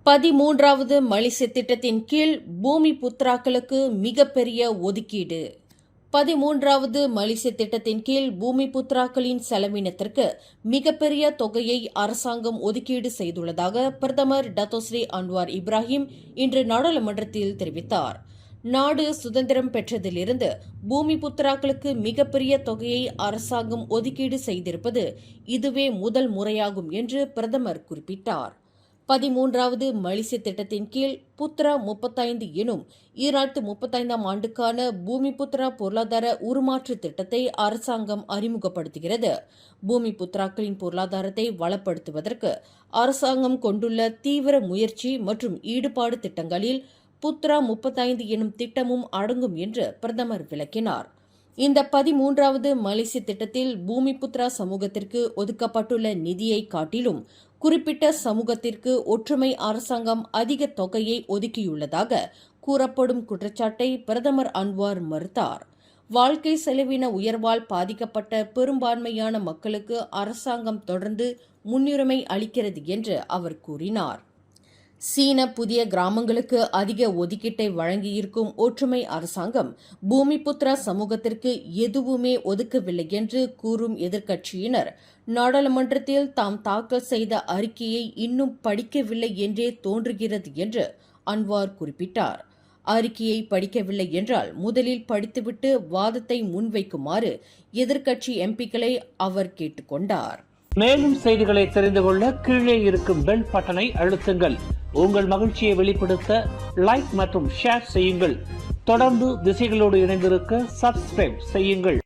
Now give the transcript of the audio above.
13வது மலிச திட்டத்தின் கீழ் பூமி புத்ராக்களுக்கு மிகப்பெரிய ஒதுக்கீடு. 13வது மலிச திட்டத்தின் கீழ் பூமி புத்ராக்களின் செலவினத்திற்கு மிகப்பெரிய தொகையை அரசாங்கம் ஒதுக்கீடு செய்துள்ளதாக பிரதமர் டத்தோஸ்ரீ அன்வார் இப்ராஹிம் இன்று நாடாளுமன்றத்தில் தெரிவித்தார். நாடு சுதந்திரம் பெற்றதிலிருந்து பூமி புத்ராக்களுக்கு மிகப்பெரிய தொகையை அரசாங்கம் ஒதுக்கீடு செய்திருப்பது இதுவே முதல் முறையாகும் என்று பிரதமர் குறிப்பிட்டார். 13வது மலிச திட்டத்தின் கீழ் புத்ரா 35 எனும் 2035ஆம் ஆண்டுக்கான பூமி புத்ரா பொருளாதார உருமாற்று திட்டத்தை அரசாங்கம் அறிமுகப்படுத்துகிறது. பூமி புத்ராக்களின் பொருளாதாரத்தை வளப்படுத்துவதற்கு அரசாங்கம் கொண்டுள்ள தீவிர முயற்சி மற்றும் ஈடுபாடு திட்டங்களில் புத்ரா 35 எனும் திட்டமும் அடங்கும் என்று பிரதமர் விளக்கினார். இந்த 13வது மலிச திட்டத்தில் பூமி புத்ரா சமூகத்திற்கு ஒதுக்கப்பட்டுள்ள நிதியை காட்டிலும் குறிப்பிட்ட சமூகத்திற்கு ஒற்றுமை அரசாங்கம் அதிக தொகையை ஒதுக்கியுள்ளதாக கூறப்படும் குற்றச்சாட்டை பிரதமர் அன்வார் மறுத்தார். வாழ்க்கை செலவின உயர்வால் பாதிக்கப்பட்ட பெரும்பான்மையான மக்களுக்கு அரசாங்கம் தொடர்ந்து முன்னுரிமை அளிக்கிறது என்று அவர் கூறினார். சீன புதிய கிராமங்களுக்கு அதிக ஒதுக்கீட்டை வழங்கியிருக்கும் ஒற்றுமை அரசாங்கம் பூமி புத்ரா சமூகத்திற்கு எதுவுமே ஒதுக்கவில்லை என்று கூறும் எதிர்க்கட்சியினர் நாடாளுமன்றத்தில் தாம் தாக்கல் செய்த அறிக்கையை இன்னும் படிக்கவில்லை என்றே தோன்றுகிறது என்று அன்வார் குறிப்பிட்டார். அறிக்கையை படிக்கவில்லை என்றால் முதலில் படித்துவிட்டு வாதத்தை முன்வைக்குமாறு எதிர்க்கட்சி எம்பிக்களை அவர் கேட்டுக் கொண்டார். மேலும் செய்திகளை தெரிந்து கொள்ள கீழே இருக்கும் பெல் பட்டனை அழுத்துங்கள். உங்கள் மகிழ்ச்சியை வெளிப்படுத்த லைக் மற்றும் ஷேர் செய்யுங்கள். தொடர்ந்து திசைகளோடு இணைந்திருக்க சப்ஸ்கிரைப் செய்யுங்கள்.